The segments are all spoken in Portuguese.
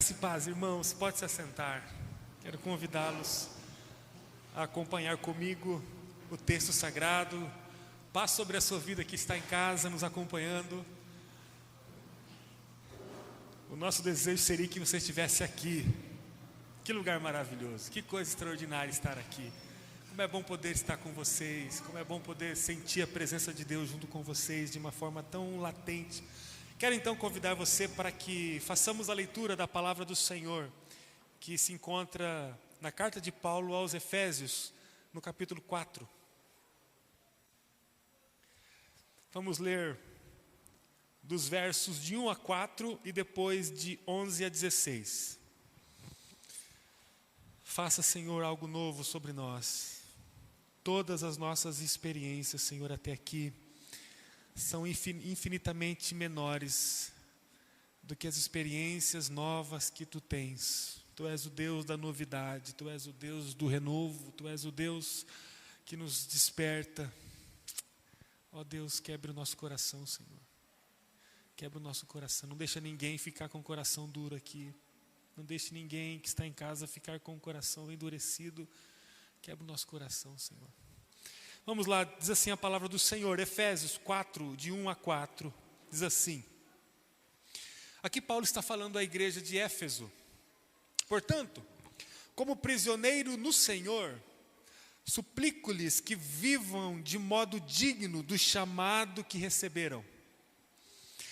Graça e paz, irmãos, pode se assentar. Quero convidá-los a acompanhar comigo o texto sagrado. Paz sobre a sua vida que está em casa, nos acompanhando. O nosso desejo seria que você estivesse aqui. Que lugar maravilhoso, que coisa extraordinária estar aqui. Como é bom poder estar com vocês, como é bom poder sentir a presença de Deus junto com vocês de uma forma tão latente. Quero então convidar você para que façamos a leitura da palavra do Senhor, que se encontra na carta de Paulo aos Efésios, no capítulo 4. Vamos ler dos versos de 1 a 4 e depois de 11 a 16. Faça, Senhor, algo novo sobre nós. Todas as nossas experiências, Senhor, até aqui, são infinitamente menores do que as experiências novas que Tu tens. Tu és o Deus da novidade, Tu és o Deus do renovo, Tu és o Deus que nos desperta. Ó Deus, quebre o nosso coração, Senhor. Quebre o nosso coração. Não deixa ninguém ficar com o coração duro aqui. Não deixe ninguém que está em casa ficar com o coração endurecido. Quebre o nosso coração, Senhor. Vamos lá, diz assim a palavra do Senhor, Efésios 4, de 1 a 4, diz assim. Aqui Paulo está falando à igreja de Éfeso. Portanto, como prisioneiro no Senhor, suplico-lhes que vivam de modo digno do chamado que receberam.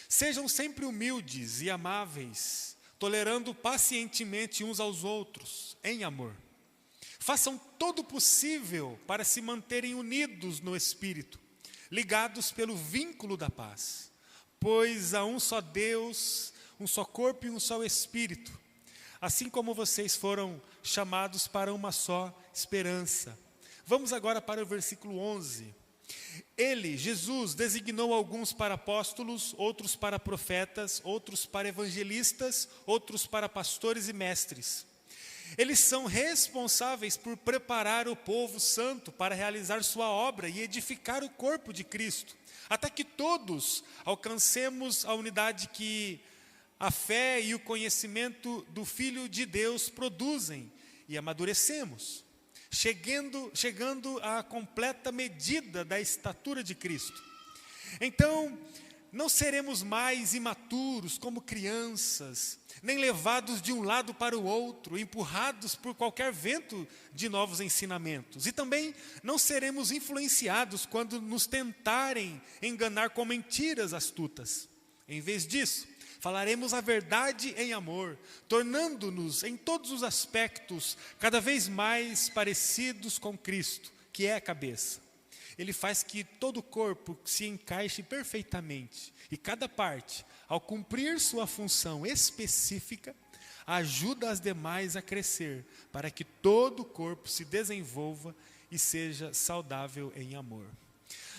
Sejam sempre humildes e amáveis, tolerando pacientemente uns aos outros, em amor. Façam todo o possível para se manterem unidos no Espírito, ligados pelo vínculo da paz. Pois há um só Deus, um só corpo e um só Espírito. Assim como vocês foram chamados para uma só esperança. Vamos agora para o versículo 11. Ele, Jesus, designou alguns para apóstolos, outros para profetas, outros para evangelistas, outros para pastores e mestres. Eles são responsáveis por preparar o povo santo para realizar sua obra e edificar o corpo de Cristo, até que todos alcancemos a unidade que a fé e o conhecimento do Filho de Deus produzem e amadurecemos, chegando à completa medida da estatura de Cristo. Então, não seremos mais imaturos como crianças, nem levados de um lado para o outro, empurrados por qualquer vento de novos ensinamentos. E também não seremos influenciados quando nos tentarem enganar com mentiras astutas. Em vez disso, falaremos a verdade em amor, tornando-nos em todos os aspectos cada vez mais parecidos com Cristo, que é a cabeça. Ele faz que todo o corpo se encaixe perfeitamente. E cada parte, ao cumprir sua função específica, ajuda as demais a crescer, para que todo o corpo se desenvolva e seja saudável em amor.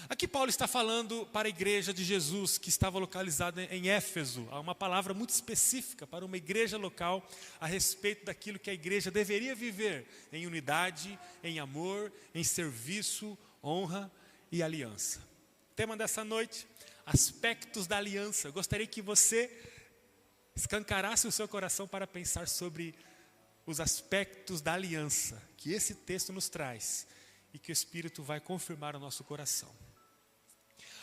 Aqui Paulo está falando para a igreja de Jesus, que estava localizada em Éfeso. Há uma palavra muito específica para uma igreja local a respeito daquilo que a igreja deveria viver em unidade, em amor, em serviço, honra e aliança. Tema dessa noite, aspectos da aliança. Eu gostaria que você escancarasse o seu coração para pensar sobre os aspectos da aliança que esse texto nos traz e que o Espírito vai confirmar no nosso coração.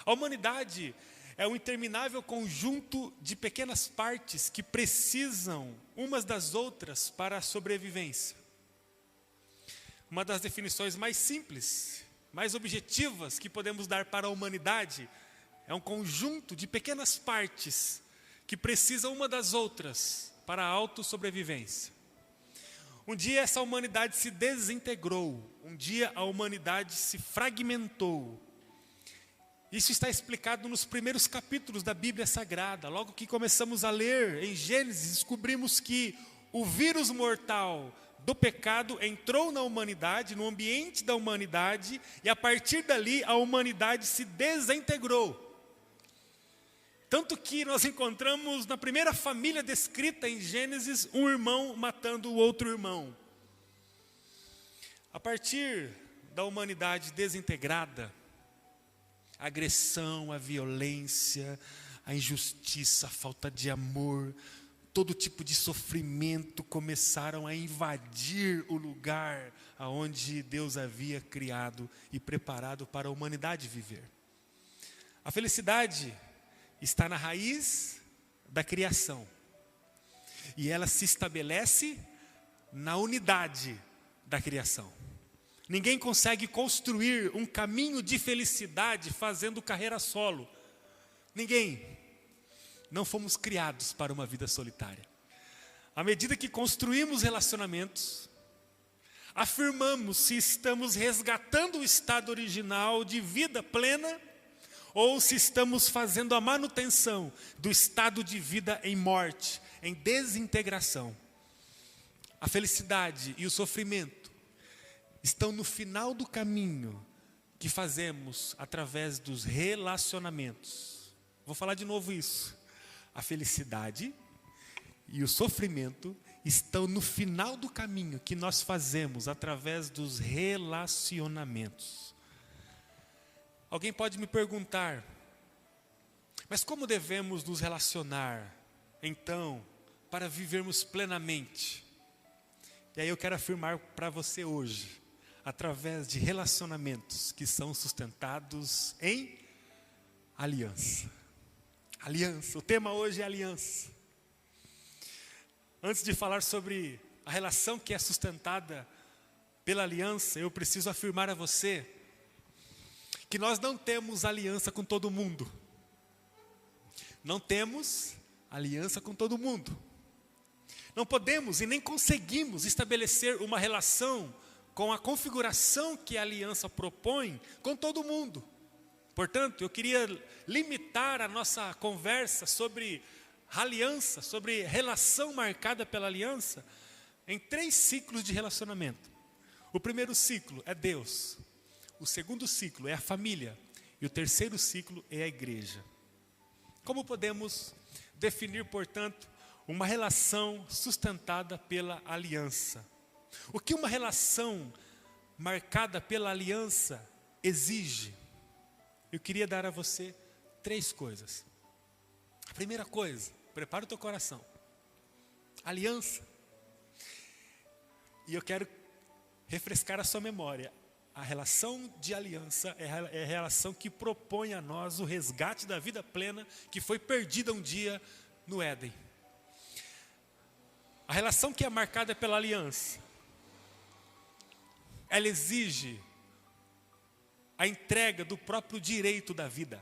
A humanidade é um interminável conjunto de pequenas partes que precisam umas das outras para a sobrevivência. Uma das definições mais simples, mais objetivas que podemos dar para a humanidade é um conjunto de pequenas partes que precisam uma das outras para a autossobrevivência. Um dia essa humanidade se desintegrou, um dia a humanidade se fragmentou. Isso está explicado nos primeiros capítulos da Bíblia Sagrada. Logo que começamos a ler em Gênesis, descobrimos que o vírus mortal do pecado entrou na humanidade, no ambiente da humanidade, e a partir dali a humanidade se desintegrou. Tanto que nós encontramos na primeira família descrita em Gênesis, um irmão matando o outro irmão. A partir da humanidade desintegrada, a agressão, a violência, a injustiça, a falta de amor, todo tipo de sofrimento começaram a invadir o lugar aonde Deus havia criado e preparado para a humanidade viver. A felicidade está na raiz da criação. E ela se estabelece na unidade da criação. Ninguém consegue construir um caminho de felicidade fazendo carreira solo. Ninguém. Não fomos criados para uma vida solitária. À medida que construímos relacionamentos, afirmamos se estamos resgatando o estado original de vida plena ou se estamos fazendo a manutenção do estado de vida em morte, em desintegração. A felicidade e o sofrimento estão no final do caminho que fazemos através dos relacionamentos. Vou falar de novo isso. A felicidade e o sofrimento estão no final do caminho que nós fazemos através dos relacionamentos. Alguém pode me perguntar, mas como devemos nos relacionar, então, para vivermos plenamente? E aí eu quero afirmar para você hoje, através de relacionamentos que são sustentados em aliança. Aliança, o tema hoje é aliança. Antes de falar sobre a relação que é sustentada pela aliança, eu preciso afirmar a você que nós não temos aliança com todo mundo. Não temos aliança com todo mundo. Não podemos e nem conseguimos estabelecer uma relação com a configuração que a aliança propõe com todo mundo. Portanto, eu queria limitar a nossa conversa sobre aliança, sobre relação marcada pela aliança, em 3 ciclos de relacionamento. O primeiro ciclo é Deus, o segundo ciclo é a família e o terceiro ciclo é a igreja. Como podemos definir, portanto, uma relação sustentada pela aliança? O que uma relação marcada pela aliança exige? Eu queria dar a você 3 coisas. A primeira coisa, prepara o teu coração. Aliança. E eu quero refrescar a sua memória. A relação de aliança é a relação que propõe a nós o resgate da vida plena que foi perdida um dia no Éden. A relação que é marcada pela aliança, ela exige a entrega do próprio direito da vida.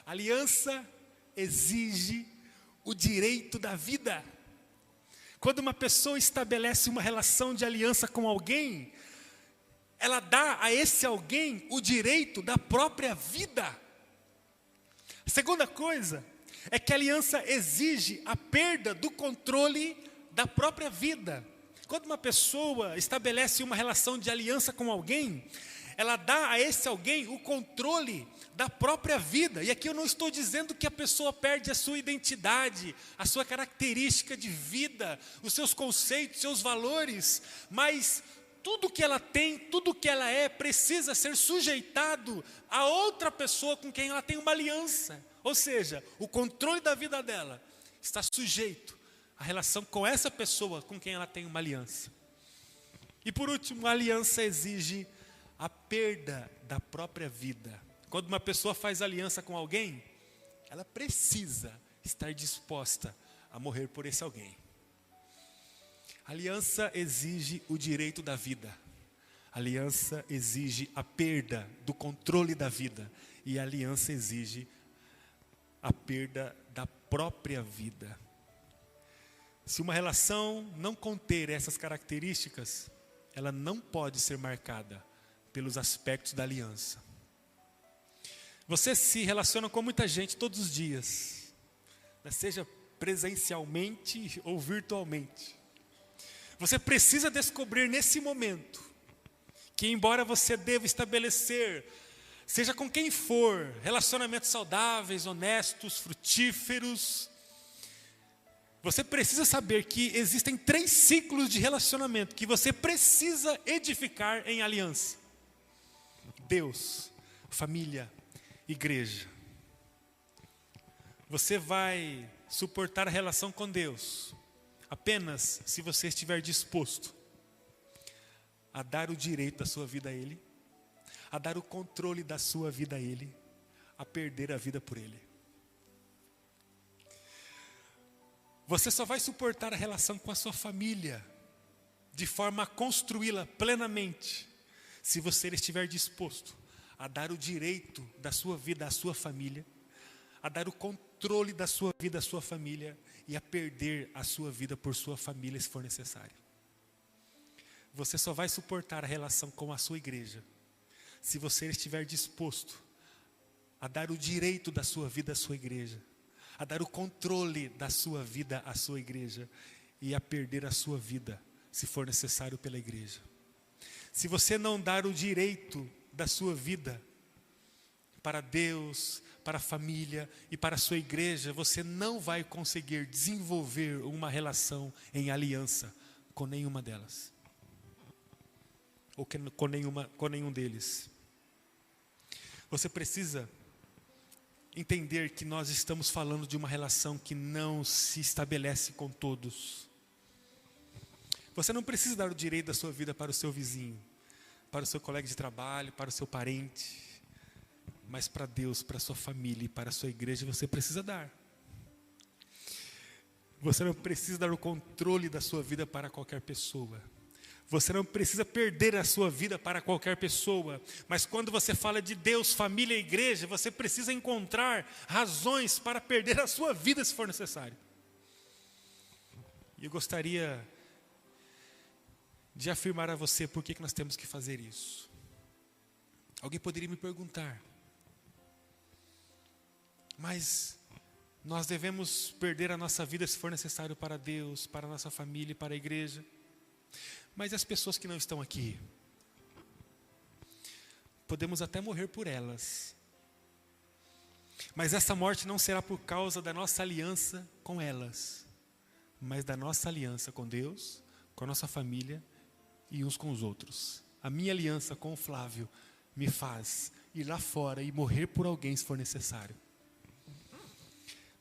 A aliança exige o direito da vida. Quando uma pessoa estabelece uma relação de aliança com alguém, ela dá a esse alguém o direito da própria vida. A segunda coisa é que a aliança exige a perda do controle da própria vida. Quando uma pessoa estabelece uma relação de aliança com alguém, ela dá a esse alguém o controle da própria vida. E aqui eu não estou dizendo que a pessoa perde a sua identidade, a sua característica de vida, os seus conceitos, seus valores, mas tudo que ela tem, tudo que ela é, precisa ser sujeitado a outra pessoa com quem ela tem uma aliança. Ou seja, o controle da vida dela está sujeito à relação com essa pessoa com quem ela tem uma aliança. E por último, a aliança exige a perda da própria vida. Quando uma pessoa faz aliança com alguém, ela precisa estar disposta a morrer por esse alguém. A aliança exige o direito da vida. A aliança exige a perda do controle da vida. E a aliança exige a perda da própria vida. Se uma relação não conter essas características, ela não pode ser marcada pelos aspectos da aliança. Você se relaciona com muita gente todos os dias, seja presencialmente ou virtualmente. Você precisa descobrir nesse momento que, embora você deva estabelecer, seja com quem for, relacionamentos saudáveis, honestos, frutíferos, você precisa saber que existem 3 ciclos de relacionamento que você precisa edificar em aliança: Deus, família, igreja. Você vai suportar a relação com Deus apenas se você estiver disposto a dar o direito da sua vida a Ele, a dar o controle da sua vida a Ele, a perder a vida por Ele. Você só vai suportar a relação com a sua família de forma a construí-la plenamente se você estiver disposto a dar o direito da sua vida à sua família, a dar o controle da sua vida à sua família e a perder a sua vida por sua família se for necessário. Você só vai suportar a relação com a sua igreja se você estiver disposto a dar o direito da sua vida à sua igreja, a dar o controle da sua vida à sua igreja e a perder a sua vida se for necessário pela igreja. Se você não dar o direito da sua vida para Deus, para a família e para a sua igreja, você não vai conseguir desenvolver uma relação em aliança com nenhuma delas. Ou com nenhum deles. Você precisa entender que nós estamos falando de uma relação que não se estabelece com todos. Você não precisa dar o direito da sua vida para o seu vizinho, para o seu colega de trabalho, para o seu parente, mas para Deus, para a sua família e para a sua igreja você precisa dar. Você não precisa dar o controle da sua vida para qualquer pessoa. Você não precisa perder a sua vida para qualquer pessoa. Mas quando você fala de Deus, família e igreja, você precisa encontrar razões para perder a sua vida se for necessário. E eu gostaria de afirmar a você por que nós temos que fazer isso. Alguém poderia me perguntar, mas nós devemos perder a nossa vida se for necessário para Deus, para a nossa família e para a igreja. Mas as pessoas que não estão aqui, podemos até morrer por elas. Mas essa morte não será por causa da nossa aliança com elas, mas da nossa aliança com Deus, com a nossa família e uns com os outros. A minha aliança com o Flávio me faz ir lá fora e morrer por alguém se for necessário.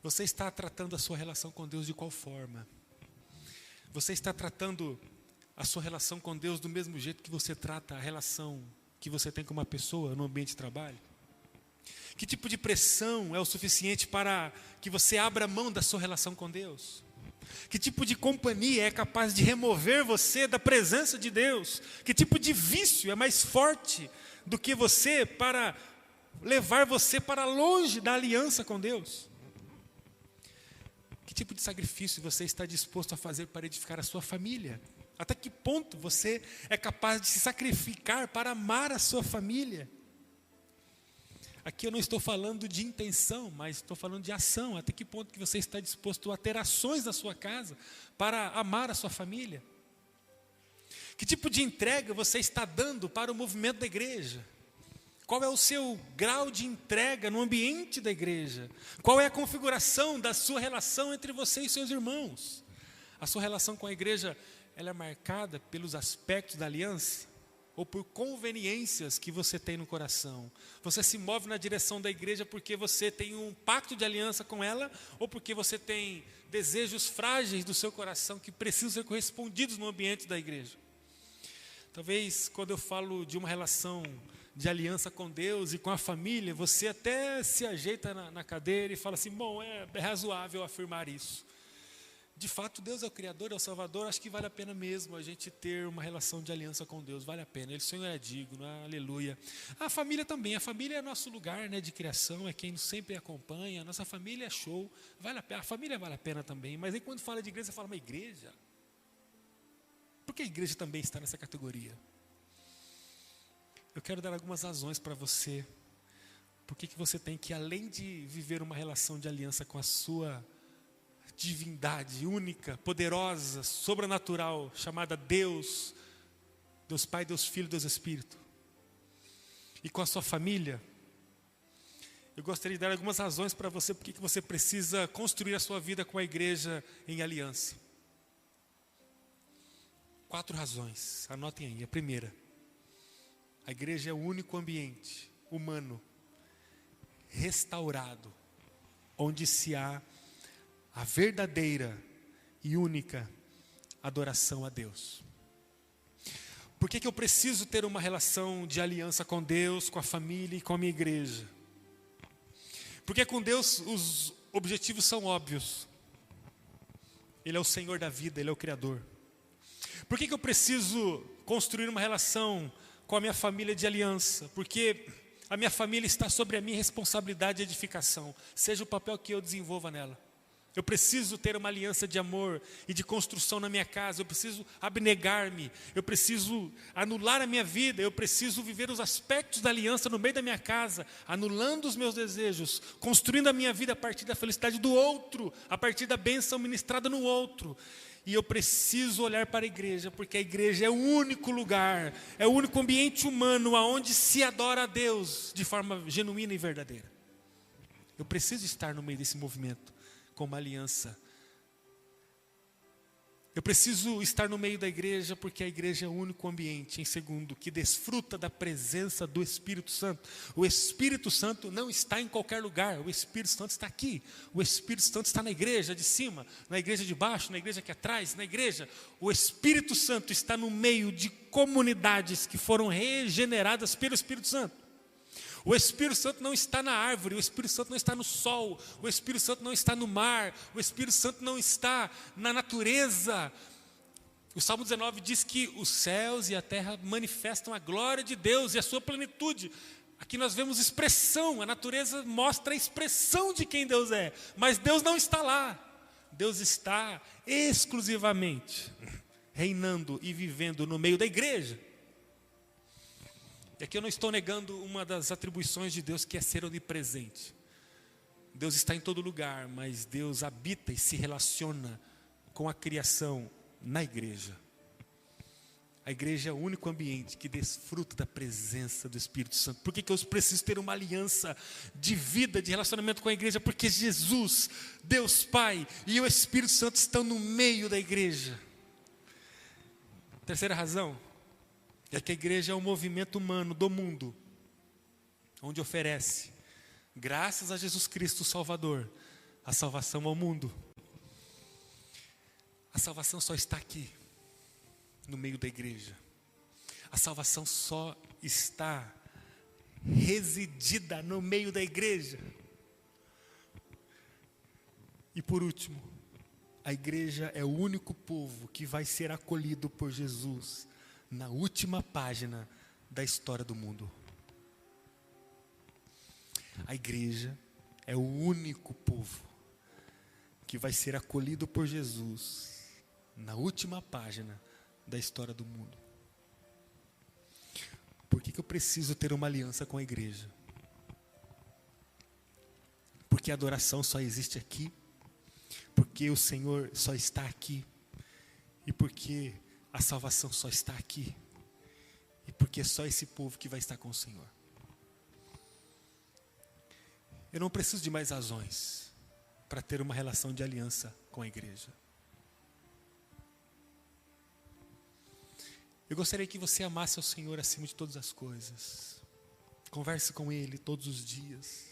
Você está tratando a sua relação com Deus de qual forma? Você está tratando a sua relação com Deus do mesmo jeito que você trata a relação que você tem com uma pessoa no ambiente de trabalho? Que tipo de pressão é o suficiente para que você abra mão da sua relação com Deus? Que tipo de companhia é capaz de remover você da presença de Deus? Que tipo de vício é mais forte do que você para levar você para longe da aliança com Deus? Que tipo de sacrifício você está disposto a fazer para edificar a sua família? Até que ponto você é capaz de se sacrificar para amar a sua família? Aqui eu não estou falando de intenção, mas estou falando de ação. Até que ponto que você está disposto a ter ações na sua casa para amar a sua família? Que tipo de entrega você está dando para o movimento da igreja? Qual é o seu grau de entrega no ambiente da igreja? Qual é a configuração da sua relação entre você e seus irmãos? A sua relação com a igreja, ela é marcada pelos aspectos da aliança ou por conveniências que você tem no coração? Você se move na direção da igreja porque você tem um pacto de aliança com ela ou porque você tem desejos frágeis do seu coração que precisam ser correspondidos no ambiente da igreja? Talvez quando eu falo de uma relação de aliança com Deus e com a família, você até se ajeita na cadeira e fala assim, bom, é razoável afirmar isso. De fato, Deus é o Criador, é o Salvador, acho que vale a pena mesmo a gente ter uma relação de aliança com Deus, vale a pena, o Senhor é digno, aleluia. A família também, a família é nosso lugar, né, de criação, é quem nos sempre acompanha, a nossa família é show, vale a pena, a família vale a pena também, mas aí quando fala de igreja, você fala, mas igreja? Por que a igreja também está nessa categoria? Eu quero dar algumas razões para você, por que você tem que, além de viver uma relação de aliança com a sua divindade única, poderosa, sobrenatural, chamada Deus, Deus Pai, Deus Filho, Deus Espírito, e com a sua família, eu gostaria de dar algumas razões para você, porque que você precisa construir a sua vida com a igreja em aliança. 4 razões, anotem aí. A primeira, a igreja é o único ambiente humano restaurado onde se há a verdadeira e única adoração a Deus. Por que eu preciso ter uma relação de aliança com Deus, com a família e com a minha igreja? Porque com Deus os objetivos são óbvios. Ele é o Senhor da vida, Ele é o Criador. Por que eu preciso construir uma relação com a minha família de aliança? Porque a minha família está sobre a minha responsabilidade de edificação, seja o papel que eu desenvolva nela. Eu preciso ter uma aliança de amor e de construção na minha casa. Eu preciso abnegar-me. Eu preciso anular a minha vida. Eu preciso viver os aspectos da aliança no meio da minha casa, anulando os meus desejos, construindo a minha vida a partir da felicidade do outro, a partir da bênção ministrada no outro. E eu preciso olhar para a igreja, porque a igreja é o único lugar, é o único ambiente humano onde se adora a Deus de forma genuína e verdadeira. Eu preciso estar no meio desse movimento com uma aliança. Eu preciso estar no meio da igreja, porque a igreja é o único ambiente, em segundo, que desfruta da presença do Espírito Santo. O Espírito Santo não está em qualquer lugar, o Espírito Santo está aqui. O Espírito Santo está na igreja de cima, na igreja de baixo, na igreja aqui atrás, na igreja. O Espírito Santo está no meio de comunidades que foram regeneradas pelo Espírito Santo. O Espírito Santo não está na árvore, o Espírito Santo não está no sol, o Espírito Santo não está no mar, o Espírito Santo não está na natureza. O Salmo 19 diz que os céus e a terra manifestam a glória de Deus e a sua plenitude. Aqui nós vemos expressão, a natureza mostra a expressão de quem Deus é, mas Deus não está lá. Deus está exclusivamente reinando e vivendo no meio da igreja. E aqui eu não estou negando uma das atribuições de Deus, que é ser onipresente. Deus está em todo lugar, mas Deus habita e se relaciona com a criação na igreja. A igreja é o único ambiente que desfruta da presença do Espírito Santo. Por que eu preciso ter uma aliança de vida, de relacionamento com a igreja? Porque Jesus, Deus Pai e o Espírito Santo estão no meio da igreja. Terceira razão é que a igreja é um movimento humano do mundo, onde oferece, graças a Jesus Cristo, o Salvador, a salvação ao mundo. A salvação só está aqui, no meio da igreja. A salvação só está residida no meio da igreja. E por último, a igreja é o único povo que vai ser acolhido por Jesus na última página da história do mundo. A igreja é o único povo que vai ser acolhido por Jesus na última página da história do mundo. Por que eu preciso ter uma aliança com a igreja? Porque a adoração só existe aqui, porque o Senhor só está aqui, e porque a salvação só está aqui, e porque é só esse povo que vai estar com o Senhor. Eu não preciso de mais razões para ter uma relação de aliança com a igreja. Eu gostaria que você amasse ao Senhor acima de todas as coisas. Converse com Ele todos os dias.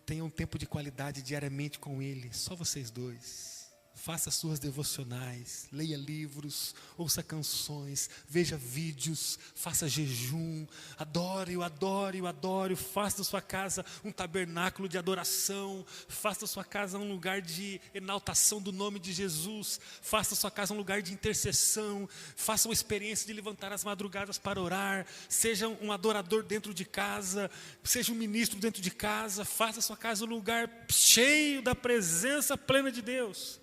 Tenha um tempo de qualidade diariamente com Ele, só vocês dois. Faça suas devocionais, leia livros, ouça canções, veja vídeos, faça jejum, adore, faça da sua casa um tabernáculo de adoração, faça da sua casa um lugar de enaltação do nome de Jesus, faça da sua casa um lugar de intercessão, faça uma experiência de levantar as madrugadas para orar, seja um adorador dentro de casa, seja um ministro dentro de casa, faça da sua casa um lugar cheio da presença plena de Deus.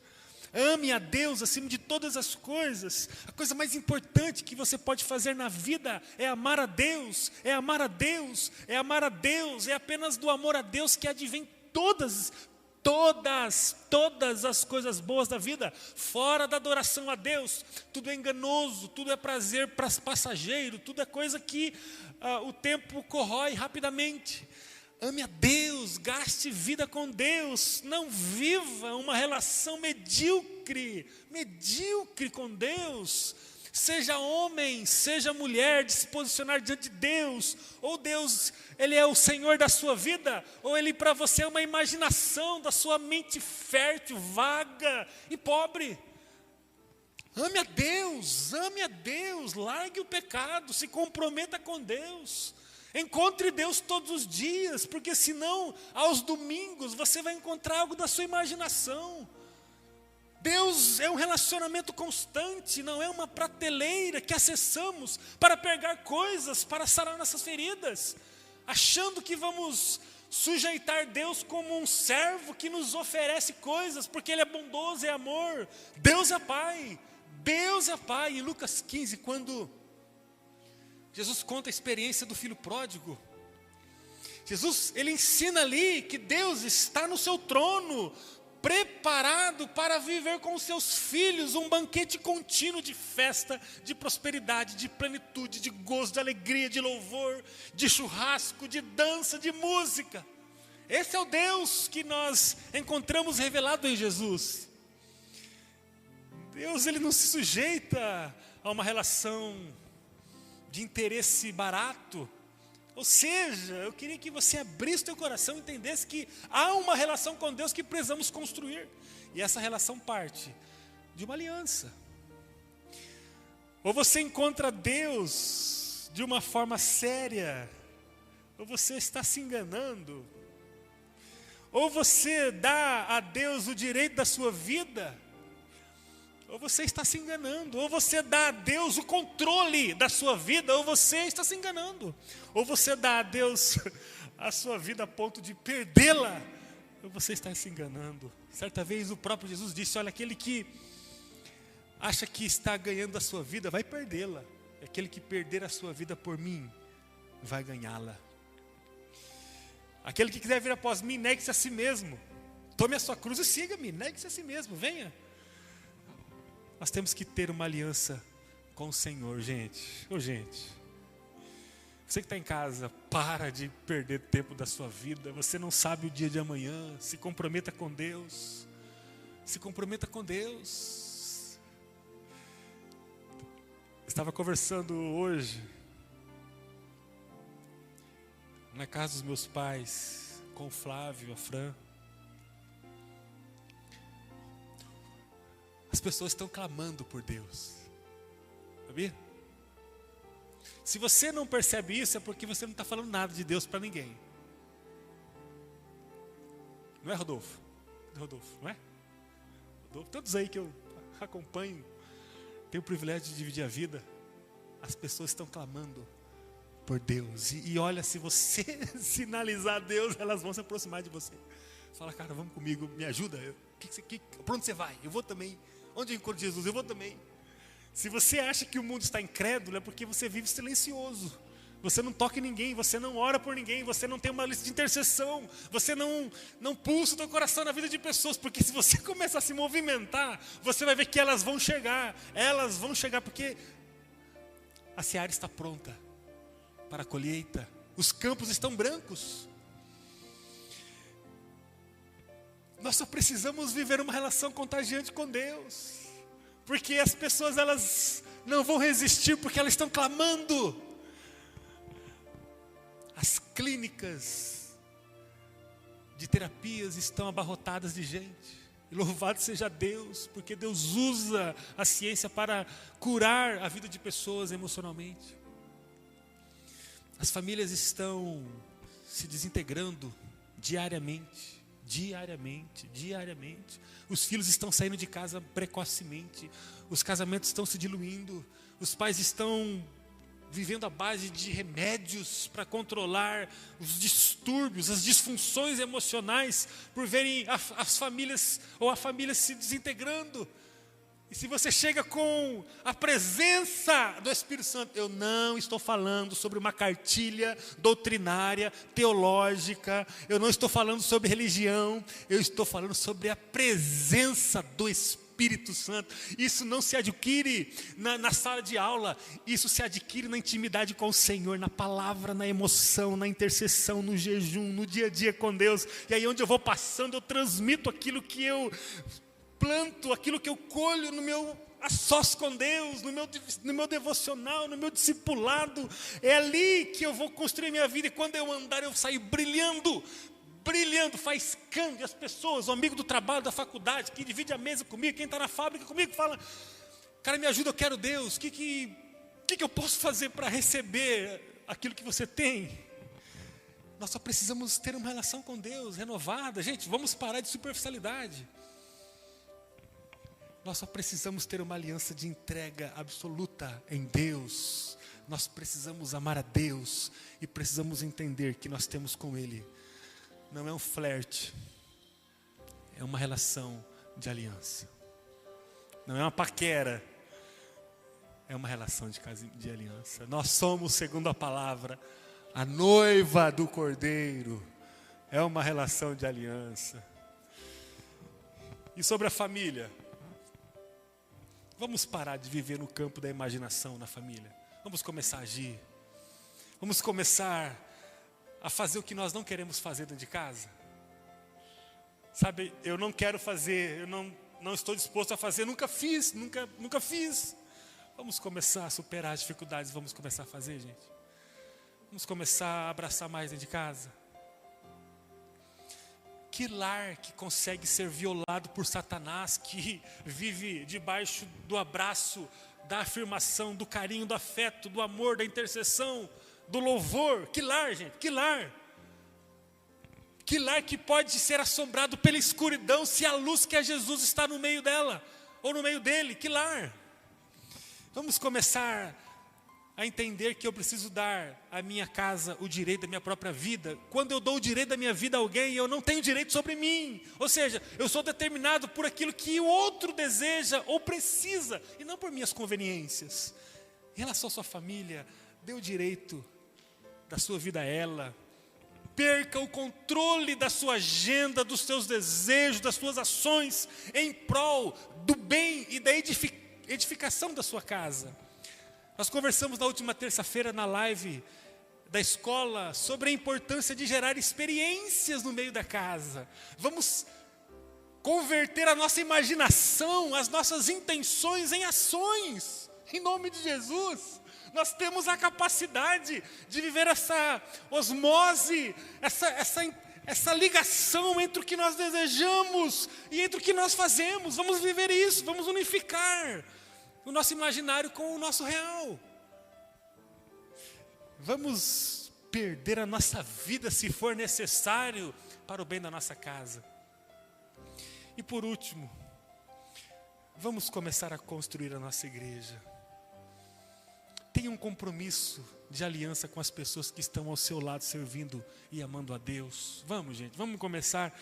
Ame a Deus acima de todas as coisas. A coisa mais importante que você pode fazer na vida é amar a Deus, é amar a Deus, é amar a Deus. É apenas do amor a Deus que advém todas as coisas boas da vida. Fora da adoração a Deus, tudo é enganoso, tudo é prazer passageiro, tudo é coisa que o tempo corrói rapidamente. Ame a Deus, gaste vida com Deus, não viva uma relação medíocre com Deus. Seja homem, seja mulher, de se posicionar diante de Deus. Ou Deus, Ele é o Senhor da sua vida, ou Ele para você é uma imaginação da sua mente fértil, vaga e pobre. Ame a Deus, largue o pecado, se comprometa com Deus. Encontre Deus todos os dias, porque senão, aos domingos, você vai encontrar algo da sua imaginação. Deus é um relacionamento constante, não é uma prateleira que acessamos para pegar coisas, para sarar nossas feridas, achando que vamos sujeitar Deus como um servo que nos oferece coisas, porque Ele é bondoso, é amor. Deus é Pai, Deus é Pai. Em Lucas 15, quando Jesus conta a experiência do filho pródigo, Jesus, Ele ensina ali que Deus está no seu trono, preparado para viver com os seus filhos um banquete contínuo de festa, de prosperidade, de plenitude, de gozo, de alegria, de louvor, de churrasco, de dança, de música. Esse é o Deus que nós encontramos revelado em Jesus. Deus, Ele não se sujeita a uma relação de interesse barato. Ou seja, eu queria que você abrisse o teu coração e entendesse que há uma relação com Deus que precisamos construir. E essa relação parte de uma aliança. Ou você encontra Deus de uma forma séria, ou você está se enganando. Ou você dá a Deus o direito da sua vida, ou você está se enganando. Ou você dá a Deus o controle da sua vida, ou você está se enganando. Ou você dá a Deus a sua vida a ponto de perdê-la, ou você está se enganando. Certa vez o próprio Jesus disse: olha, aquele que acha que está ganhando a sua vida, vai perdê-la. Aquele que perder a sua vida por mim, vai ganhá-la. Aquele que quiser vir após mim, negue-se a si mesmo. Tome a sua cruz e siga-me, negue-se a si mesmo, venha. Nós temos que ter uma aliança com o Senhor, gente. Ô, gente, você que está em casa, para de perder tempo da sua vida. Você não sabe o dia de amanhã. Se comprometa com Deus. Se comprometa com Deus. Eu estava conversando hoje na casa dos meus pais, com o Flávio, a Fran. As pessoas estão clamando por Deus, sabia? Se você não percebe isso, é porque você não está falando nada de Deus para ninguém. Não é, Rodolfo? Rodolfo, não é? Rodolfo, todos aí que eu acompanho, tenho o privilégio de dividir a vida. As pessoas estão clamando por Deus. E olha, se você sinalizar a Deus, elas vão se aproximar de você. Fala, cara, vamos comigo, me ajuda. Para onde você vai? Eu vou também. Onde eu encontro Jesus? Eu vou também. Se você acha que o mundo está incrédulo, é porque você vive silencioso. Você não toca em ninguém, você não ora por ninguém, você não tem uma lista de intercessão, você não pulsa o teu coração na vida de pessoas, porque se você começar a se movimentar, você vai ver que elas vão chegar porque a seara está pronta para a colheita, os campos estão brancos. Nós só precisamos viver uma relação contagiante com Deus, porque as pessoas, elas não vão resistir, porque elas estão clamando. As clínicas de terapias estão abarrotadas de gente, e louvado seja Deus, porque Deus usa a ciência para curar a vida de pessoas emocionalmente. As famílias estão se desintegrando diariamente. Os filhos estão saindo de casa precocemente. Os casamentos estão se diluindo. Os pais estão vivendo à base de remédios para controlar os distúrbios, as disfunções emocionais, por verem as famílias ou a família se desintegrando. E se você chega com a presença do Espírito Santo, eu não estou falando sobre uma cartilha doutrinária, teológica, eu não estou falando sobre religião, eu estou falando sobre a presença do Espírito Santo. Isso não se adquire na sala de aula, isso se adquire na intimidade com o Senhor, na palavra, na emoção, na intercessão, no jejum, no dia a dia com Deus. E aí onde eu vou passando, eu transmito aquilo que eu planto, aquilo que eu colho no meu a sós com Deus, no meu devocional, no meu discipulado. É ali que eu vou construir minha vida. E quando eu andar, eu saio brilhando, faiscando. E as pessoas, o amigo do trabalho, da faculdade, que divide a mesa comigo, quem está na fábrica comigo, fala: cara, me ajuda, eu quero Deus. O que eu posso fazer para receber aquilo que você tem? Nós só precisamos ter uma relação com Deus renovada. Gente, vamos parar de superficialidade. Nós só precisamos ter uma aliança de entrega absoluta em Deus. Nós precisamos amar a Deus e precisamos entender que nós temos com Ele. Não é um flerte, é uma relação de aliança. Não é uma paquera, é uma relação de aliança. Nós somos, segundo a palavra, a noiva do Cordeiro. É uma relação de aliança. E sobre a família? Vamos parar de viver no campo da imaginação na família. Vamos começar a agir. Vamos começar a fazer o que nós não queremos fazer dentro de casa. Sabe, eu não quero fazer, eu não estou disposto a fazer, nunca fiz. Vamos começar a superar as dificuldades, vamos começar a fazer, gente. Vamos começar a abraçar mais dentro de casa. Que lar que consegue ser violado por Satanás, que vive debaixo do abraço, da afirmação, do carinho, do afeto, do amor, da intercessão, do louvor? Que lar, gente, que lar. Que lar que pode ser assombrado pela escuridão se a luz que é Jesus está no meio dela, ou no meio dele? Que lar. Vamos começar a entender que eu preciso dar à minha casa o direito da minha própria vida. Quando eu dou o direito da minha vida a alguém, eu não tenho direito sobre mim. Ou seja, eu sou determinado por aquilo que o outro deseja ou precisa, e não por minhas conveniências. Em relação à sua família, dê o direito da sua vida a ela. Perca o controle da sua agenda, dos seus desejos, das suas ações, em prol do bem e da edificação da sua casa. Nós conversamos na última terça-feira na live da escola sobre a importância de gerar experiências no meio da casa. Vamos converter a nossa imaginação, as nossas intenções em ações, em nome de Jesus. Nós temos a capacidade de viver essa osmose, essa ligação entre o que nós desejamos e entre o que nós fazemos. Vamos viver isso, vamos unificar o nosso imaginário com o nosso real. Vamos perder a nossa vida se for necessário para o bem da nossa casa. E por último, vamos começar a construir a nossa igreja. Tenha um compromisso de aliança com as pessoas que estão ao seu lado servindo e amando a Deus. Vamos, gente, vamos começar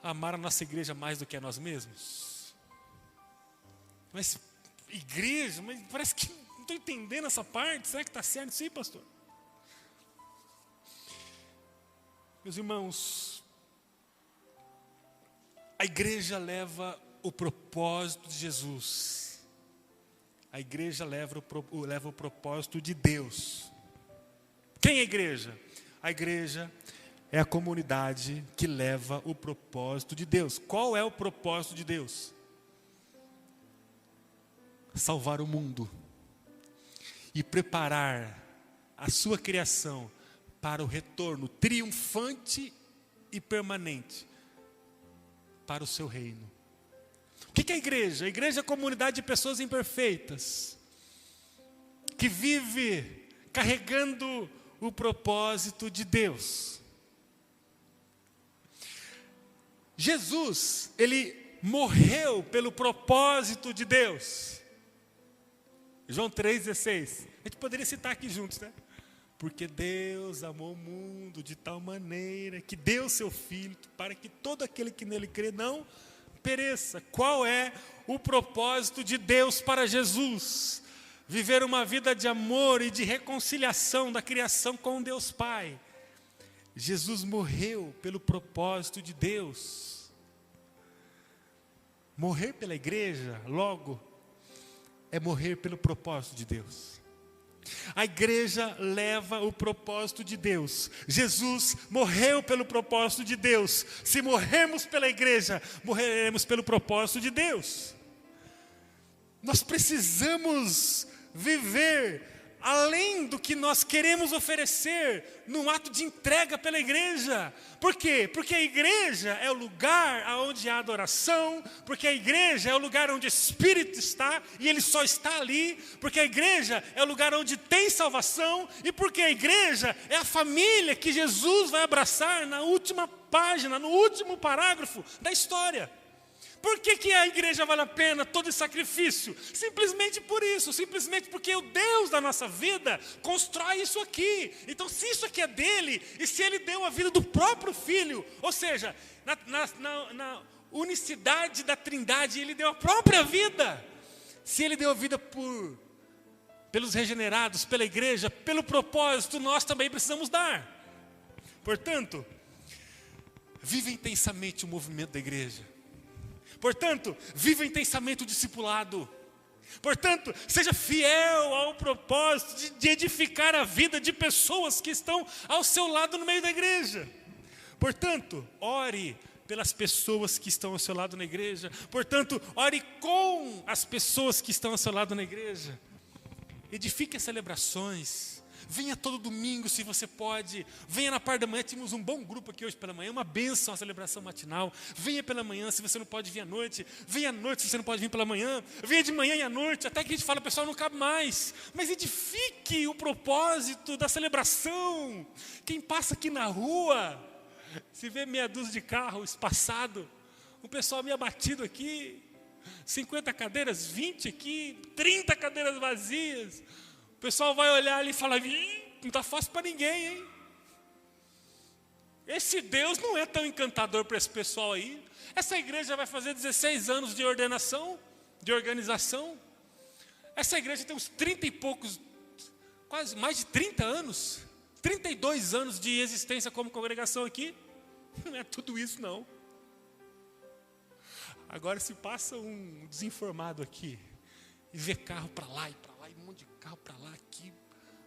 a amar a nossa igreja mais do que a nós mesmos. Mas igreja, mas parece que não estou entendendo essa parte. Será que está certo? Sim, pastor. Meus irmãos, a igreja leva o propósito de Jesus. A igreja leva o propósito de Deus. Quem é a igreja? A igreja é a comunidade que leva o propósito de Deus. Qual é o propósito de Deus? Salvar o mundo e preparar a sua criação para o retorno triunfante e permanente para o seu reino. O que é a igreja? A igreja é a comunidade de pessoas imperfeitas que vive carregando o propósito de Deus. Jesus, ele morreu pelo propósito de Deus. João 3,16. A gente poderia citar aqui juntos, né? Porque Deus amou o mundo de tal maneira que deu seu Filho para que todo aquele que nele crê não pereça. Qual é o propósito de Deus para Jesus? Viver uma vida de amor e de reconciliação da criação com Deus Pai. Jesus morreu pelo propósito de Deus. Morrer pela igreja, logo, é morrer pelo propósito de Deus. A igreja leva o propósito de Deus. Jesus morreu pelo propósito de Deus. Se morrermos pela igreja, morreremos pelo propósito de Deus. Nós precisamos viver além do que nós queremos oferecer num ato de entrega pela igreja. Por quê? Porque a igreja é o lugar onde há adoração, porque a igreja é o lugar onde o Espírito está, e Ele só está ali, porque a igreja é o lugar onde tem salvação, e porque a igreja é a família que Jesus vai abraçar na última página, no último parágrafo da história. Por que a igreja vale a pena todo esse sacrifício? Simplesmente por isso, simplesmente porque o Deus da nossa vida constrói isso aqui. Então, se isso aqui é dele, e se ele deu a vida do próprio Filho, ou seja, na unicidade da Trindade, ele deu a própria vida. Se ele deu a vida pelos regenerados, pela igreja, pelo propósito, nós também precisamos dar. Portanto, viva intensamente o movimento da igreja. Portanto, viva intensamente o discipulado. Portanto, seja fiel ao propósito de edificar a vida de pessoas que estão ao seu lado no meio da igreja. Portanto, ore pelas pessoas que estão ao seu lado na igreja. Portanto, ore com as pessoas que estão ao seu lado na igreja. Edifique as celebrações. Venha todo domingo, se você pode. Venha na parte da manhã. Tínhamos um bom grupo aqui hoje pela manhã. Uma bênção, a celebração matinal. Venha pela manhã, se você não pode vir à noite. Venha à noite, se você não pode vir pela manhã. Venha de manhã e à noite. Até que a gente fala, pessoal, não cabe mais. Mas edifique o propósito da celebração. Quem passa aqui na rua, se vê meia dúzia de carro espaçado, o pessoal meio abatido aqui, 50 cadeiras, 20 aqui, 30 cadeiras vazias. O pessoal vai olhar ali e falar, não está fácil para ninguém, hein? Esse Deus não é tão encantador para esse pessoal aí. Essa igreja vai fazer 16 anos de ordenação, de organização. Essa igreja tem uns 30 e poucos, quase mais de 30 anos, 32 anos de existência como congregação aqui. Não é tudo isso, não. Agora, se passa um desinformado aqui e vê carro para lá e um monte de carro para lá,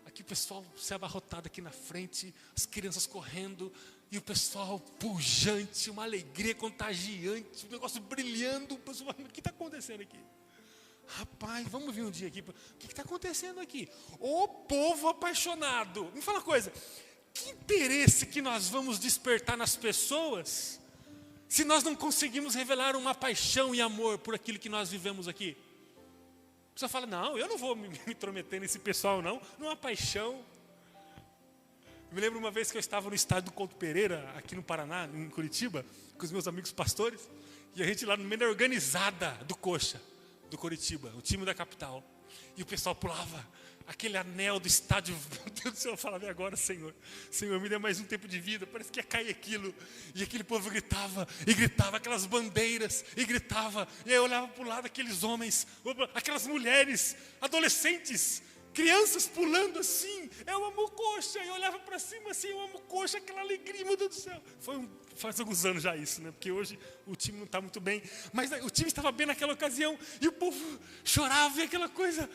aqui o pessoal se abarrotado aqui na frente, as crianças correndo, e o pessoal pujante, uma alegria contagiante, um negócio brilhando. O pessoal, o que está acontecendo aqui? Rapaz, vamos vir um dia aqui. O que está acontecendo aqui? O povo apaixonado. Me fala uma coisa, que interesse que nós vamos despertar nas pessoas se nós não conseguimos revelar uma paixão e amor por aquilo que nós vivemos aqui? A pessoa fala, não, eu não vou me intrometer nesse pessoal, não há paixão. Eu me lembro uma vez que eu estava no estádio do Couto Pereira, aqui no Paraná, em Curitiba, com os meus amigos pastores, e a gente lá no meio da organizada do Coxa, do Curitiba, o time da capital, e o pessoal pulava aquele anel do estádio. Meu Deus do céu, eu falava, e agora, Senhor, me dê mais um tempo de vida, parece que ia cair aquilo, e aquele povo gritava, aquelas bandeiras, e gritava, e aí eu olhava para o lado, aqueles homens, aquelas mulheres, adolescentes, crianças pulando assim, eu amo Coxa, e eu olhava para cima assim, eu amo Coxa, aquela alegria, meu Deus do céu. Faz alguns anos já isso, né? Porque hoje o time não está muito bem, mas o time estava bem naquela ocasião, e o povo chorava, e aquela coisa.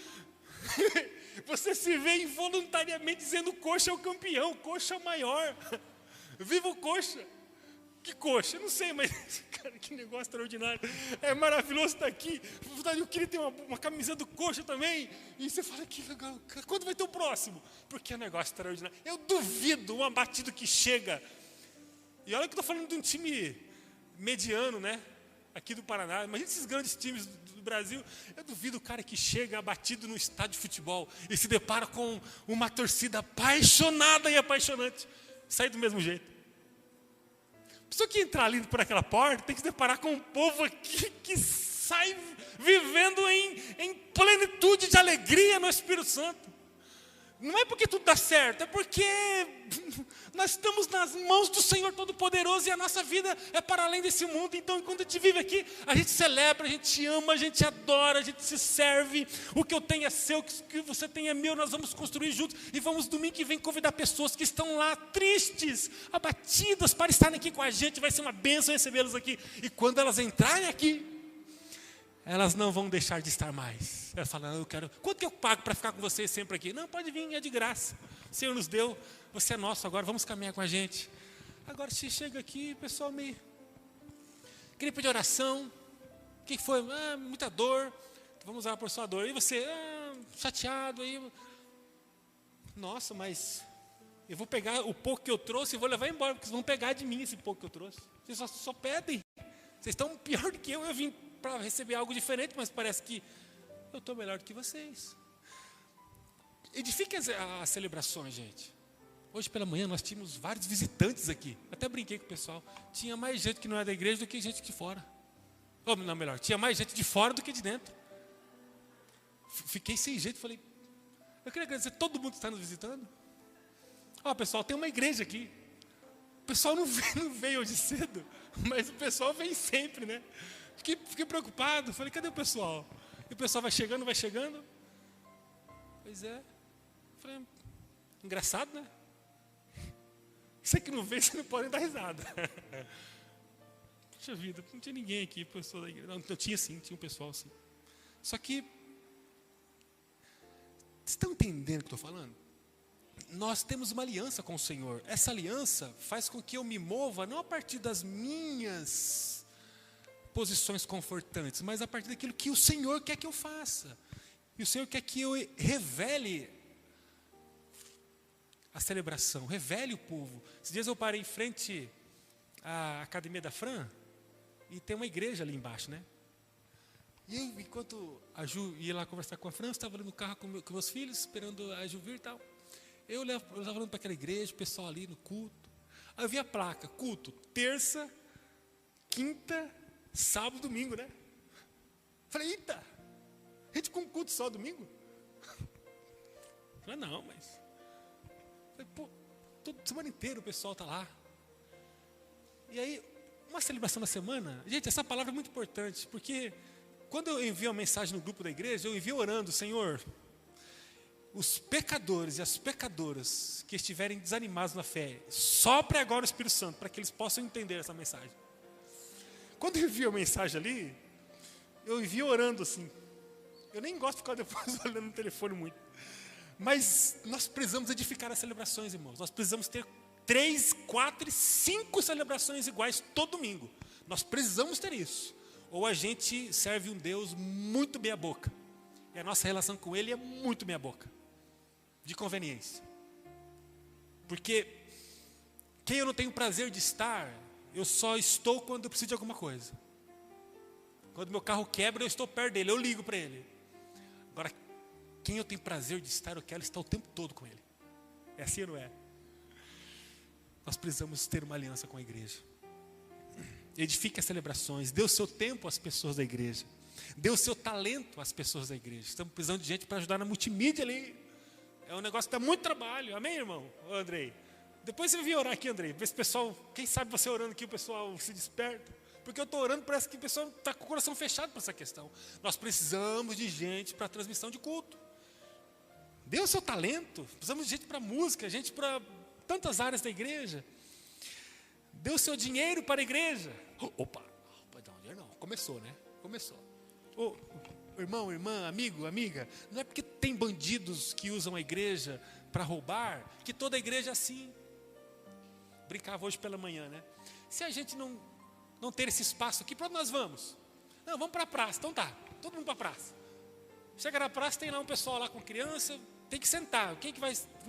Você se vê involuntariamente dizendo, Coxa é o campeão, Coxa é o maior. Viva o Coxa. Que Coxa? Eu não sei, mas cara, que negócio extraordinário. É maravilhoso estar aqui. Eu queria ter uma camisa do Coxa também. E você fala, que legal, quando vai ter o próximo? Porque é um negócio extraordinário. Eu duvido um abatido que chega. E olha que eu estou falando de um time mediano, né? Aqui do Paraná. Imagina esses grandes times do Brasil. Eu duvido o cara que chega abatido no estádio de futebol e se depara com uma torcida apaixonada e apaixonante. Sai do mesmo jeito. A pessoa que entrar ali por aquela porta tem que se deparar com um povo aqui que sai vivendo em plenitude de alegria no Espírito Santo. Não é porque tudo dá certo, é porque nós estamos nas mãos do Senhor Todo-Poderoso e a nossa vida é para além desse mundo. Então, enquanto a gente vive aqui, a gente celebra, a gente ama, a gente adora, a gente se serve. O que eu tenho é seu, o que você tem é meu, nós vamos construir juntos. E vamos domingo que vem convidar pessoas que estão lá tristes, abatidas, para estarem aqui com a gente. Vai ser uma bênção recebê-las aqui. E quando elas entrarem aqui, elas não vão deixar de estar mais. Elas falam, eu quero, quanto que eu pago para ficar com vocês sempre aqui? Não, pode vir, é de graça. O Senhor nos deu, você é nosso agora, vamos caminhar com a gente. Agora, se chega aqui, o pessoal me... queria pedir oração. O que foi? Muita dor. Vamos orar por sua dor. E você, chateado. Aí. Nossa, mas eu vou pegar o pouco que eu trouxe e vou levar embora, porque vocês vão pegar de mim esse pouco que eu trouxe. Vocês só pedem. Vocês estão pior do que eu vim para receber algo diferente, mas parece que eu estou melhor do que vocês. Edifique as celebrações, gente. Hoje pela manhã nós tínhamos vários visitantes aqui. Até brinquei com o pessoal. Tinha mais gente que não é da igreja do que gente de fora. Ou não, melhor, tinha mais gente de fora do que de dentro. Fiquei sem jeito, falei, eu queria agradecer a todo mundo que está nos visitando. Pessoal, tem uma igreja aqui. O pessoal não veio hoje cedo, mas o pessoal vem sempre, né? Fiquei preocupado, falei, cadê o pessoal? E o pessoal vai chegando. Pois é. Falei, engraçado, né? Você que não vê, você não pode dar risada. Puxa vida, não tinha ninguém aqui, pessoa da igreja. Não, tinha sim, tinha um pessoal sim. Só que, vocês estão entendendo o que eu estou falando? Nós temos uma aliança com o Senhor. Essa aliança faz com que eu me mova não a partir das minhas posições confortantes, mas a partir daquilo que o Senhor quer que eu faça. E o Senhor quer que eu revele a celebração, revele o povo. Esses dias eu parei em frente à Academia da Fran e tem uma igreja ali embaixo, né? E eu, enquanto a Ju ia lá conversar com a Fran, eu estava ali no carro com meus filhos, esperando a Ju vir e tal. Eu estava olhando para aquela igreja, o pessoal ali no culto. Aí eu vi a placa, culto, terça, quinta, sábado, domingo, né? Falei, eita, a gente com culto só domingo? Falei, não, mas... Falei, pô, toda semana inteira o pessoal está lá. E aí, uma celebração na semana... Gente, essa palavra é muito importante, porque quando eu envio uma mensagem no grupo da igreja, eu envio orando, Senhor, os pecadores e as pecadoras que estiverem desanimados na fé, sopre agora o Espírito Santo, para que eles possam entender essa mensagem. Quando eu envio a mensagem ali, eu envio orando assim. Eu nem gosto de ficar depois olhando no telefone muito. Mas nós precisamos edificar as celebrações, irmãos. Nós precisamos ter 3, 4 e 5 celebrações iguais todo domingo. Nós precisamos ter isso. Ou a gente serve um Deus muito meia boca. E a nossa relação com Ele é muito meia boca. De conveniência. Porque quem eu não tenho prazer de estar, eu só estou quando eu preciso de alguma coisa. Quando meu carro quebra, eu estou perto dele, eu ligo para ele. Agora, quem eu tenho prazer de estar, eu quero estar o tempo todo com ele. É assim ou não é? Nós precisamos ter uma aliança com a igreja. Edifique as celebrações, dê o seu tempo às pessoas da igreja. Dê o seu talento às pessoas da igreja. Estamos precisando de gente para ajudar na multimídia ali. É um negócio que dá muito trabalho. Amém, irmão? Ô, Andrei. Depois você vir orar aqui, Andrei. Vê se o pessoal, quem sabe você orando aqui, o pessoal se desperta. Porque eu estou orando, parece que o pessoal está com o coração fechado para essa questão. Nós precisamos de gente para a transmissão de culto. Dê o seu talento. Precisamos de gente para música, gente para tantas áreas da igreja. Dê o seu dinheiro para a igreja. Opa, não, dinheiro não. Começou, né? Começou. Ô, irmão, irmã, amigo, amiga, não é porque tem bandidos que usam a igreja para roubar, que toda a igreja é assim. Brincava hoje pela manhã, né? Se a gente não ter esse espaço aqui, para onde nós vamos? Não, vamos para a praça. Então tá, todo mundo para a praça. Chega na praça, tem lá um pessoal lá com criança, tem que sentar.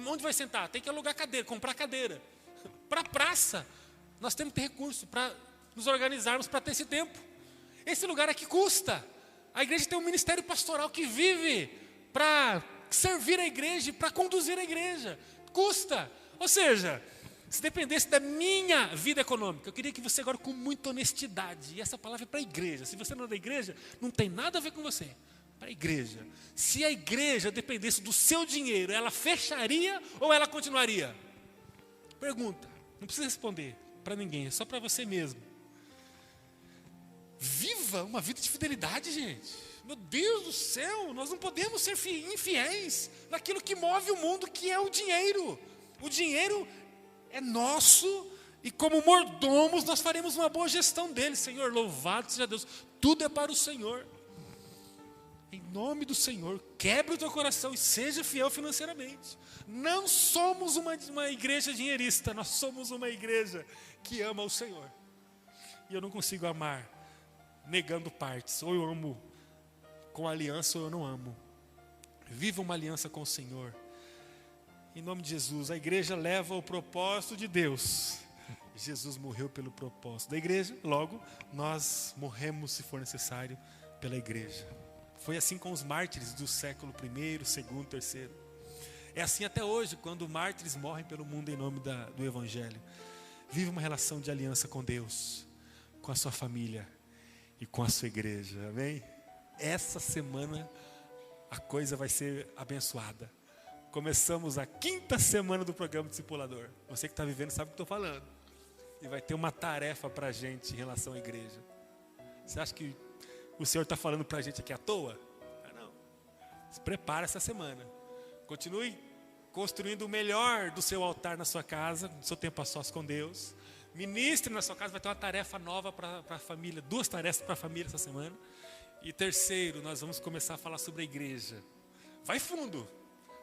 Onde vai sentar? Tem que alugar cadeira, comprar cadeira. Para a praça, nós temos que ter recurso para nos organizarmos para ter esse tempo. Esse lugar aqui custa. A igreja tem um ministério pastoral que vive para servir a igreja, para conduzir a igreja. Custa. Ou seja, se dependesse da minha vida econômica, eu queria que você agora com muita honestidade, e essa palavra é para a igreja. Se você não é da igreja, não tem nada a ver com você. Para a igreja. Se a igreja dependesse do seu dinheiro, ela fecharia ou ela continuaria? Pergunta. Não precisa responder para ninguém, é só para você mesmo. Viva uma vida de fidelidade, gente. Meu Deus do céu, nós não podemos ser infiéis naquilo que move o mundo, que é o dinheiro. O dinheiro é nosso e como mordomos nós faremos uma boa gestão dele. Senhor, louvado seja Deus. Tudo é para o Senhor. nome do Senhor, quebre o teu coração e seja fiel financeiramente. Não somos uma igreja dinheirista, nós somos uma igreja que ama o Senhor. E eu não consigo amar negando partes. Ou eu amo com aliança ou eu não amo. Viva uma aliança com o Senhor. Em nome de Jesus, a igreja leva o propósito de Deus. Jesus morreu pelo propósito da igreja, logo nós morremos, se for necessário, pela igreja. Foi assim com os mártires do século I, II, III. É assim até hoje, quando mártires morrem pelo mundo em nome do Evangelho. Vive uma relação de aliança com Deus, com a sua família e com a sua igreja, amém? Essa semana a coisa vai ser abençoada. Começamos a 5ª semana do programa Discipulador. Você que está vivendo sabe o que estou falando. E vai ter uma tarefa para a gente em relação à igreja. Você acha que o Senhor está falando para a gente aqui à toa? Não. Se prepara essa semana. Continue construindo o melhor do seu altar na sua casa, do seu tempo a sós com Deus. Ministre na sua casa, vai ter uma tarefa nova para a família, 2 tarefas para a família essa semana. E terceiro, nós vamos começar a falar sobre a igreja. Vai fundo.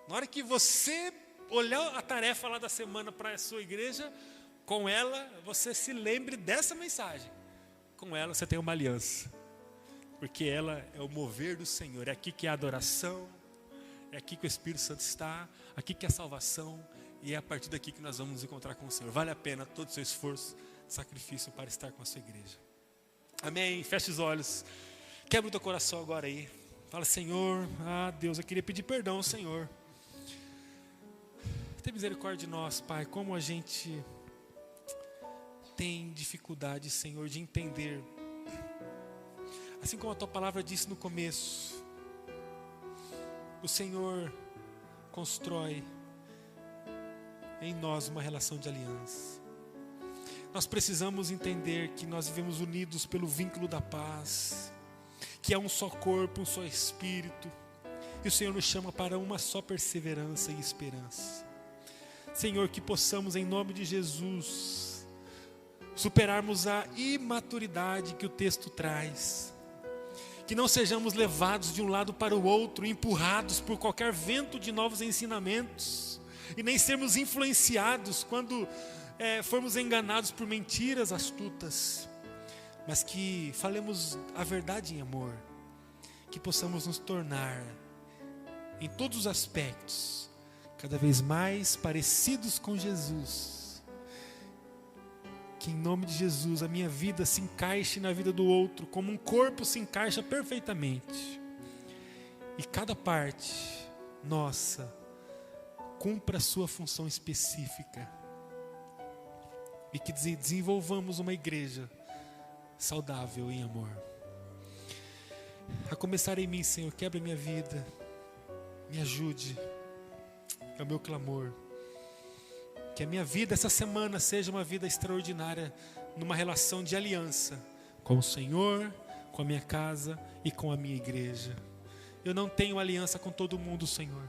Na hora que você olhar a tarefa lá da semana para a sua igreja, com ela você se lembre dessa mensagem. Com ela você tem uma aliança. Porque ela é o mover do Senhor. É aqui que é a adoração. É aqui que o Espírito Santo está. Aqui que é a salvação. E é a partir daqui que nós vamos nos encontrar com o Senhor. Vale a pena todo o seu esforço, sacrifício para estar com a sua igreja. Amém? Feche os olhos. Quebra o teu coração agora aí. Fala, Senhor, Deus, eu queria pedir perdão ao Senhor. Tem misericórdia de nós, Pai, como a gente tem dificuldade, Senhor, de entender. Assim como a Tua palavra disse no começo, o Senhor constrói em nós uma relação de aliança. Nós precisamos entender que nós vivemos unidos pelo vínculo da paz, que é um só corpo, um só espírito, e o Senhor nos chama para uma só perseverança e esperança. Senhor, que possamos em nome de Jesus superarmos a imaturidade que o texto traz, que não sejamos levados de um lado para o outro, empurrados por qualquer vento de novos ensinamentos, e nem sermos influenciados quando formos enganados por mentiras astutas, mas que falemos a verdade em amor, que possamos nos tornar em todos os aspectos cada vez mais parecidos com Jesus. Que em nome de Jesus a minha vida se encaixe na vida do outro, como um corpo se encaixa perfeitamente. E cada parte nossa cumpra a sua função específica. E que desenvolvamos uma igreja saudável em amor. A começar em mim, Senhor, quebra minha vida, me ajude, é o meu clamor. Que a minha vida essa semana seja uma vida extraordinária, numa relação de aliança com o Senhor, com a minha casa e com a minha igreja. Eu não tenho aliança com todo mundo, Senhor.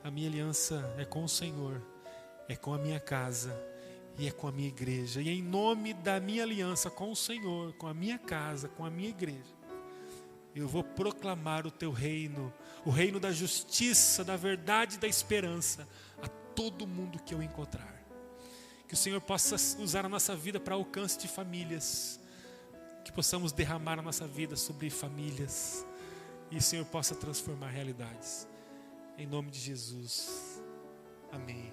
A minha aliança é com o Senhor, é com a minha casa e é com a minha igreja. E em nome da minha aliança com o Senhor, com a minha casa, com a minha igreja, eu vou proclamar o teu reino, o reino da justiça, da verdade e da esperança a todo mundo que eu encontrar. Que o Senhor possa usar a nossa vida para alcance de famílias, que possamos derramar a nossa vida sobre famílias, e o Senhor possa transformar realidades. Em nome de Jesus. Amém.